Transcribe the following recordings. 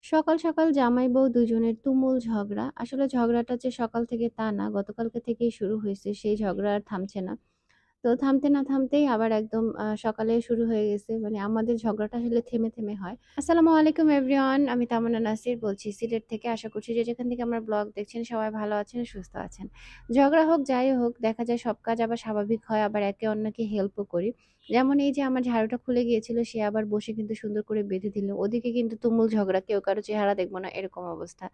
সকাল, সকাল জামাই বউ দুজনের তুমুল ঝগড়া। আসলে ঝগড়াটা যে সকাল থেকে তা না, গতকালকে থেকেই শুরু হইছে। সেই ঝগড়া আর থামছে না। তো থামতে না থামতেই আবার একদম সকালে শুরু হয়ে গেছে। মানে আমাদের ঝগড়াটা আসলে থেমে, থেমে হয়। আসসালামু আলাইকুম এভরিওয়ান। আমি তামান্না নাসির বলছি সিলেট থেকে। আশা করছি যে যেখান থেকে আমার ব্লগ দেখছেন সবাই ভালো আছেন, সুস্থ আছেন। ঝগড়া হোক, যাই হোক, দেখা যায় সব কাজ আবার স্বাভাবিক হয়, আবার একে অন্যকে হেল্পও করি। যেমন এই যে আমার ঝাড়ুটা খুলে গিয়েছিল, সে আবার বসে কিন্তু সুন্দর করে বেঁধে দিল। ওদিকে কিন্তু তুমুল ঝগড়া, কেউ কারো চেহারা দেখব না এরকম অবস্থা।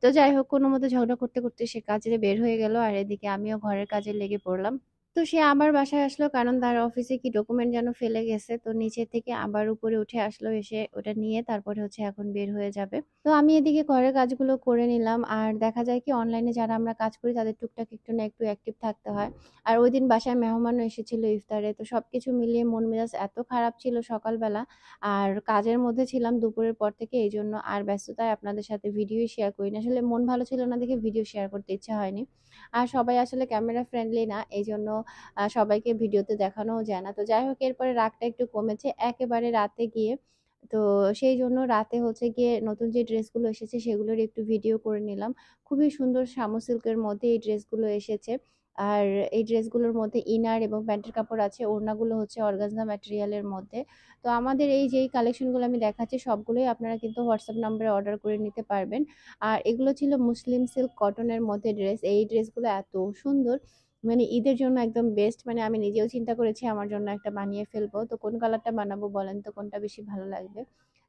তো যাই হোক, কোনমতে ঝগড়া করতে, করতে সে কাজে বের হয়ে গেল আর এদিকে আমিও ঘরের কাজে লেগে পড়লাম। তো সে আবার বাসায় আসলো, কারণ তার অফিসে কি ডকুমেন্ট যেন ফেলে গেছে। তো নিচে থেকে আবার উপরে উঠে আসলো, এসে ওটা নিয়ে তারপরে হচ্ছে এখন বের হয়ে যাবে। তো আমি এদিকে ঘরের কাজগুলো করে নিলাম। আর দেখা যায় কি, অনলাইনে যারা আমরা কাজ করি তাদের টুকটাক একটু না একটু অ্যাক্টিভ থাকতে হয়। আর ওইদিন বাসায় মেহমানও এসেছিল ইফতারে। তো সবকিছু মিলিয়ে মন মেজাজ এত খারাপ ছিল সকালবেলা। আর কাজের মধ্যে ছিলাম দুপুরের পর থেকে, এইজন্য আর ব্যস্ততায় আপনাদের সাথে ভিডিওই শেয়ার করিনি। আসলে মন ভালো ছিল না দেখে ভিডিও শেয়ার করতে ইচ্ছা হয়নি। আর সবাই আসলে ক্যামেরা ফ্রেন্ডলি না, এইজন্য সবাইকে ভিডিওতে দেখানোও যায় না। তো যাই হোক, এরপরে রাগটা একটু কমেছে একেবারে রাতে গিয়ে। তো সেইজন্য রাতে হচ্ছে গিয়ে নতুন যে ড্রেসগুলো এসেছে সেগুলোর একটু ভিডিও করে নিলাম। খুবই সুন্দর শামু সিল্কের মধ্যে এই ড্রেসগুলো এসেছে। আর এই ড্রেসগুলোর মধ্যে ইনার এবং প্যান্টের কাপড় আছে। ওড়নাগুলো হচ্ছে অর্গানজা ম্যাটেরিয়ালের মধ্যে। তো আমাদের এই যেই কালেকশনগুলো আমি দেখাচ্ছি সবগুলোই আপনারা কিন্তু হোয়াটসঅ্যাপ নাম্বারে অর্ডার করে নিতে পারবেন। আর এগুলো ছিল মুসলিম সিল্ক কটনের মধ্যে ড্রেস। এই ড্রেসগুলো এত সুন্দর, মানে ঈদের জন্য একদম বেস্ট। মানে আমি নিজেও চিন্তা করেছি আমার জন্য একটা বানিয়ে ফেলবো। তো কোন কালারটা বানাবো বলেন তো, কোনটা বেশি ভালো লাগবে?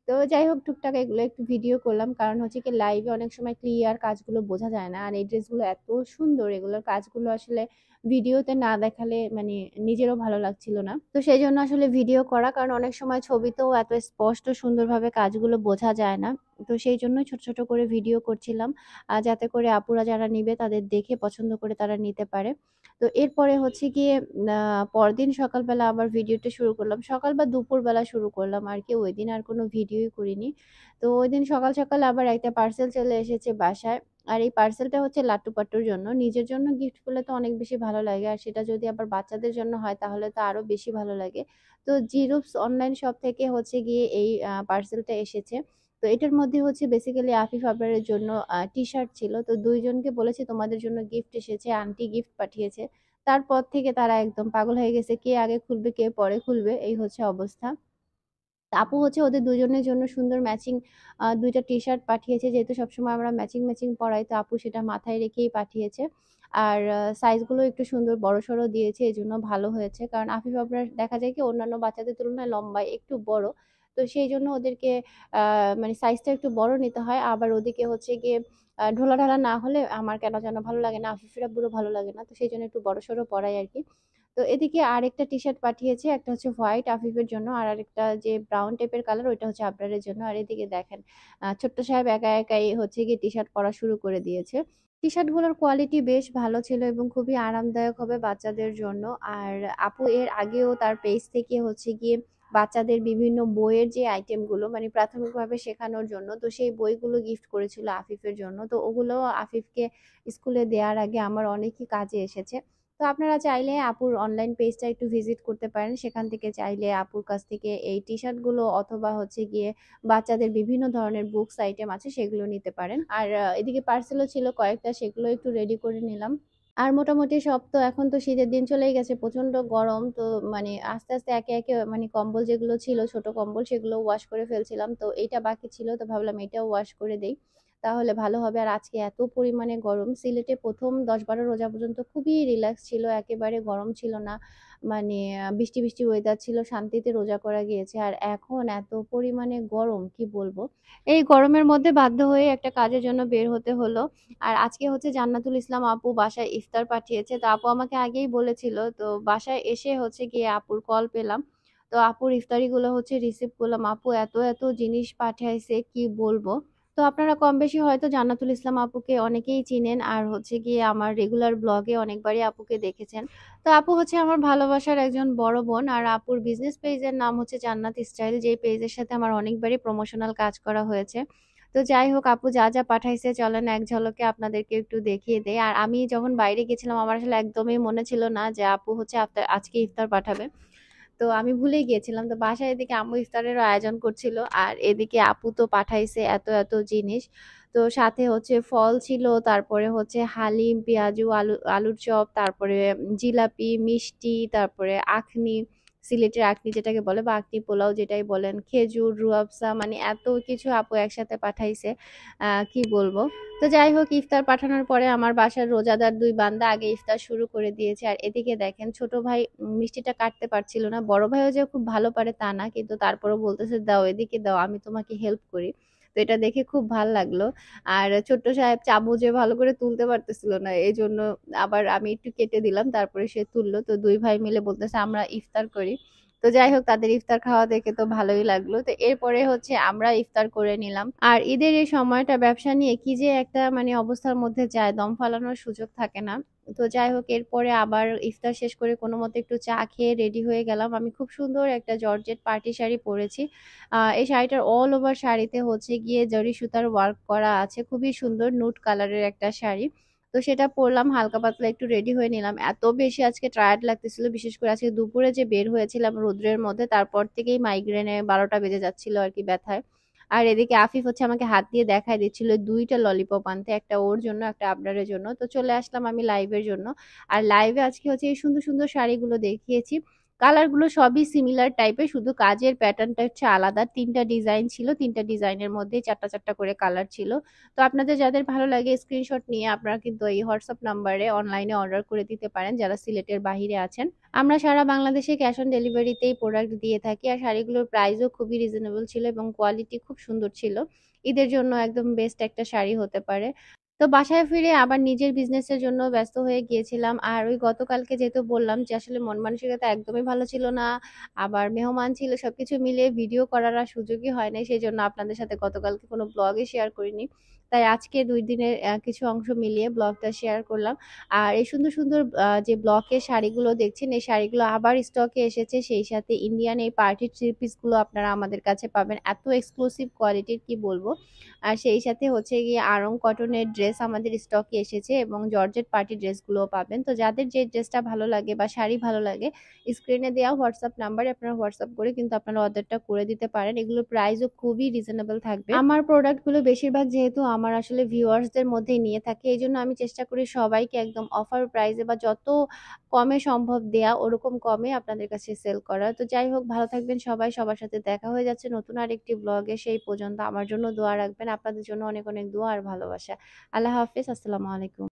তো যাই হোক, টুকটাক এগুলো একটু ভিডিও করলাম, কারণ হচ্ছে কি লাইভে অনেক সময় ক্লিয়ার কাজগুলো বোঝা যায় না। আর এই ড্রেসগুলো এত সুন্দর, এগুলোর কাজগুলো আসলে ভিডিওতে না দেখালে মানে নিজেরও ভালো লাগছিল না। তো সেই জন্য আসলে ভিডিও করা, কারণ অনেক সময় ছবিতেও এত স্পষ্ট সুন্দরভাবে কাজগুলো বোঝা যায় না। তো সেই জন্যই ছোট ছোট করে ভিডিও করছিলাম, যাতে করে আপুরা যারা নিবে তাদের দেখে পছন্দ করে তারা নিতে পারে। তো এরপরে হচ্ছে গিয়ে পরদিন সকালবেলা আবার ভিডিওটা শুরু করলাম। সকাল বা দুপুরবেলা শুরু করলাম আরকি। ওইদিন আর কোনো ভিডিওই করিনি। তো ওইদিন সকাল, সকাল আবার একটা পার্সেল চলে এসেছে বাসায়। আর এই পার্সেলটা হচ্ছে লাট্টু-পাট্টুর জন্য। নিজের জন্য গিফট করলে তো অনেক বেশি ভালো লাগে। আর সেটা যদি আবার বাচ্চাদের জন্য হয় তাহলে তো আরো বেশি ভালো লাগে। তো জিরুপস অনলাইন শপ থেকে হচ্ছে গিয়ে এই পার্সেলটা এসেছে। তো এটার মধ্যে হচ্ছে বেসিক্যালি আফিফ আবরারের জন্য টি-শার্ট ছিল। তো ২ জনকে বলেছি তোমাদের জন্য গিফট এসেছে, আন্টি গিফট পাঠিয়েছে। তারপর থেকে তারা একদম পাগল হয়ে গেছে। কে আগে খুলবে, কে পরে খুলবে, এই হচ্ছে অবস্থা। তো আপু হচ্ছে ওদের দুজনের জন্য সুন্দর ম্যাচিং ২ টা টি-শার্ট পাঠিয়েছে। যেহেতু সবসময় আমরা ম্যাচিং, ম্যাচিং পড়াই, তো আপু সেটা মাথায় রেখেই পাঠিয়েছে। আর সাইজগুলো একটু সুন্দর বড়সড় দিয়েছে, এজন্য ভালো হয়েছে। কারণ আফিফ আবরার দেখা যায় কি অন্যান্য বাচ্চাদের তুলনায় লম্বায় একটু বড়। তো সেইজন্য ওদেরকে আ মানে সাইজটা একটু বড় নিতে হয়। আবার ওদিকে হচ্ছে গিয়ে ঢোলা-ঢালা না হলে আমার কেন যেন ভালো লাগে না, আফিফের আব্বুরও ভালো লাগে না। তো সেইজন্য একটু বড়সড় পড়াই আরকি। তো এদিকে আরেকটা টি-শার্ট পাঠিয়েছে। একটা হচ্ছে হোয়াইট আফিফের জন্য, আর আরেকটা যে ব্রাউন টাইপের কালার ওইটা হচ্ছে আবরারের জন্য। আর এদিকে দেখেন ছোট্ট সাহেব একা একাই হচ্ছে গিয়ে টি-শার্ট পরা শুরু করে দিয়েছে। টি-শার্ট গুলোর কোয়ালিটি বেশ ভালো ছিল এবং খুবই আরামদায়ক হবে বাচ্চাদের জন্য। আর আপু এর আগেও তার পেজ থেকে হচ্ছে গিয়ে বাচ্চাদের বিভিন্ন বইয়ের যে আইটেম গুলো মানে প্রাথমিকভাবে শেখানোর জন্য, তো সেই বইগুলো গিফট করেছিল আফিফের জন্য। তো ওগুলোও আফিফকে স্কুলে দেওয়ার আগে আমার অনেকই কাজে এসেছে। তো আপনারা চাইলে আপুর অনলাইন পেজটা একটু ভিজিট করতে পারেন। সেখান থেকে চাইলে আপুর কাছ থেকে এই টি-শার্ট গুলো অথবা হচ্ছে গিয়ে বাচ্চাদের বিভিন্ন ধরনের বুকস আইটেম আছে সেগুলো নিতে পারেন। আর এদিকে পার্সেলও ছিল কয়েকটা, সেগুলো একটু রেডি করে নিলাম। আর মোটামুটি সব তো, এখন তো শীতের দিন চলেই গেছে। প্রচন্ড গরম। তো মানে আস্তে, আস্তে একে, একে মানে কম্বল যেগুলো ছিল ছোট কম্বল সেগুলো ওয়াশ করে ফেলছিলাম। তো এইটা বাকি ছিল, তো ভাবলাম এটাও ওয়াশ করে দেই। তাহলে ভালো হবে। আর আজকে এত পরিমাণে গরম। সিলেটে ১ম ১০-১২ রোজা পর্যন্ত খুবই রিল্যাক্স ছিল। একেবারে গরম ছিল না। মানে বৃষ্টি, বৃষ্টি ওয়েদার ছিল। শান্তিতে রোজা করা গিয়েছে। আর এখন এত পরিমাণে গরম কি বলবো। এই গরমের মধ্যে বাধ্য হয়ে একটা কাজের জন্য বের হতে হলো। আর আজকে হচ্ছে জান্নাতুল ইসলাম আপু বাসায় ইফতার পাঠিয়েছে। তো আপু আমাকে আগেই বলেছিল। তো বাসায় এসে হচ্ছে গিয়ে আপুর কল পেলাম। তো আপুর ইফতারিগুলো হচ্ছে রিসিভ করলাম। আপু এত, এত জিনিস পাঠাইছে কি বলবো। তো আপনারা কম বেশি হয়তো জান্নাতুল ইসলাম আপুকে অনেকেই চিনেন, আর হচ্ছে গিয়ে আমার রেগুলার ব্লগে অনেকবারই আপুকে দেখেছেন। তো আপু হচ্ছে আমার ভালোবাসার একজন বড় বোন। আর আপুর বিজনেস পেজের নাম হচ্ছে জান্নাত স্টাইল, যেই পেজের সাথে আমার অনেকবারই প্রমোশনাল কাজ করা হয়েছে। তো যাই হোক, আপু যা যা পাঠাইছে চলেন এক ঝলকে আপনাদেরকে একটু দেখিয়ে দেই। আর আমি যখন বাইরে গেছিলাম আমার আসলে একদমই মনে ছিল না যে আপু হচ্ছে আজকে ইফতার পাঠাবে। তো আমি ভুলেই গিয়েছিলাম। তো বাসায় এদিকে আম্মু ইফতারেরও আয়োজন করছিল। আর এদিকে আপু তো পাঠাইছে এত জিনিস। তো সাথে হচ্ছে ফল ছিল, তারপরে হচ্ছে হালিম, পেঁয়াজু, আলুর চপ, তারপরে জিলাপি, মিষ্টি, তারপরে আখনি, সিলেটের আখনি যেটাকে বলে বা আখনি পোলাও যেটাই বলেন, খেজুর, রুয়াবসা, মানে এত কিছু আপু একসাথে পাঠাইছে। কি বলবো। তো যাই হোক, ইফতার পাঠানোর পরে আমার বাসার রোজাদার ২ বান্দা আগে ইফতার শুরু করে দিয়েছে। আর এদিকে দেখেন ছোট ভাই মিষ্টিটা কাটতে পারছিল না। বড় ভাইও যে খুব ভালো পারে তা না। কিন্তু তারপরেও বলতেছে, "দাও এদিকে দাও, আমি তোমাকে হেল্প করি।" তো এটা দেখে খুব ভাল লাগলো। আর ছোট্ট সাহেব চামচে ভালো করে তুলতে পারতেছিল না। এজন্য আবার আমি একটু কেটে দিলাম। তারপরে সে তুললো। তো ২ ভাই মিলে বলতেছে, "আমরা ইফতার করি।" তো যাই হোক, তাদের ইফতার খাওয়া দেখে তো ভালোই লাগলো। তো এরপরে হচ্ছে আমরা ইফতার করে নিলাম। আর ঈদের এই সময়টা ব্যবসা নিয়ে কি যে একটা মানে অবস্থার মধ্যে যায়, দম ফালানোর সুযোগ থাকে না। তো যাই হোক, এরপরে আবার ইফতার শেষ করে কোনোমতে একটু চা খেয়ে রেডি হয়ে গেলাম। আমি খুব সুন্দর একটা জর্জেট পার্টি শাড়ি পরেছি। এই শাড়িটার অল ওভার শাড়িতে হচ্ছে গিয়ে জরি সুতার ওয়ার্ক করা আছে। খুবই সুন্দর নুড কালারের একটা শাড়ি। তো সেটা পরলাম, হালকা পাতলা একটু রেডি হয়ে নিলাম। এত বেশি আজকে টায়ার্ড লাগতেছিল, বিশেষ করে আজকে দুপুরে যে বের হয়েছিলাম রৌদ্রের মধ্যে, তারপর থেকেই মাইগ্রেনে ১২টা বেজে যাচ্ছিল আরকি ব্যথায়। আর এদিকে আফিফ হচ্ছে আমাকে হাত দিয়ে দেখায় দিচ্ছিল ২ টা ললিপপ আনতে। একটা ওর জন্য, একটা আবরারের জন্য। তো চলে আসলাম আমি লাইভের জন্য। আর লাইভে আজকে হচ্ছে এই সুন্দর শাড়িগুলো দেখিয়েছি। কালার গুলো সবই সিমিলার টাইপের, শুধু কাজের প্যাটার্নটা হচ্ছে আলাদা। ৩ টা ডিজাইন ছিল। ৩ টা ডিজাইনের মধ্যেই ৪টা করে কালার ছিল। তো আপনাদের যাদের ভালো লাগে স্ক্রিনশট নিয়ে আপনারা কিন্তু এই হোয়াটসঅ্যাপ নাম্বারে অনলাইনে অর্ডার করে দিতে পারেন যারা সিলেটের বাহিরে আছেন। আমরা সারা বাংলাদেশে ক্যাশ অন ডেলিভারিতেই প্রোডাক্ট দিয়ে থাকি। আর শাড়িগুলোর প্রাইসও খুবই রিজনেবল ছিল এবং কোয়ালিটি খুব সুন্দর ছিল। ঈদের জন্য একদম বেস্ট একটা শাড়ি হতে পারে। তো বাসায় ফিরে আবার নিজের বিজনেসের জন্য ব্যস্ত হয়ে গিয়েছিলাম। আর ওই গতকালকে যেহেতু বললাম যে আসলে মন মানসিকতা একদমই ভালো ছিল না। আবার মেহমান ছিল, সবকিছু মিলিয়ে ভিডিও করার আর সুযোগই হয় নাই। সেজন্য আপনাদের সাথে গতকালকে কোনো ব্লগই শেয়ার করিনি। তাই আজকে ২ দিনের কিছু অংশ মিলিয়ে ব্লগটা শেয়ার করলাম। আর এই সুন্দর যে ব্লকের শাড়িগুলো দেখছেন, এই শাড়িগুলো আবার স্টকে এসেছে। সেই সাথে ইন্ডিয়ান এই পার্টি থ্রি পিস গুলো আপনারা আমাদের কাছে পাবেন। এত এক্সক্লুসিভ কোয়ালিটির কি বলবো। আর সেই সাথে হচ্ছে গিয়ে আড়ং কটনের ড্রেস আমাদের স্টকে এসেছে এবং জর্জেট পার্টি ড্রেসগুলোও পাবেন। তো যাদের যে ড্রেসটা ভালো লাগে বা শাড়ি ভালো লাগে, স্ক্রিনে দেওয়া হোয়াটসঅ্যাপ নাম্বারে আপনারা হোয়াটসঅ্যাপ করে কিন্তু আপনারা অর্ডারটা করে দিতে পারেন। এগুলোর প্রাইসও খুবই রিজনেবল থাকবে। আমার প্রোডাক্টগুলো বেশিরভাগ যেহেতু আমার আসলে ভিউয়ার্সদের মধ্যেই নিয়ে থাকি, এইজন্য আমি চেষ্টা করি সবাইকে একদম অফার প্রাইসে বা যত কমে সম্ভব দেয়া, ওরকম কমে আপনাদের কাছে সেল করা। তো যাই হোক, ভালো থাকবেন সবাই। সবার সাথে দেখা হয়ে যাচ্ছে নতুন আরেকটি ব্লগে। সেই পর্যন্ত আমার জন্য দোয়া রাখবেন। আপনাদের জন্য অনেক দোয়া আর ভালোবাসা। আল্লাহ হাফেজ। আসসালামু আলাইকুম।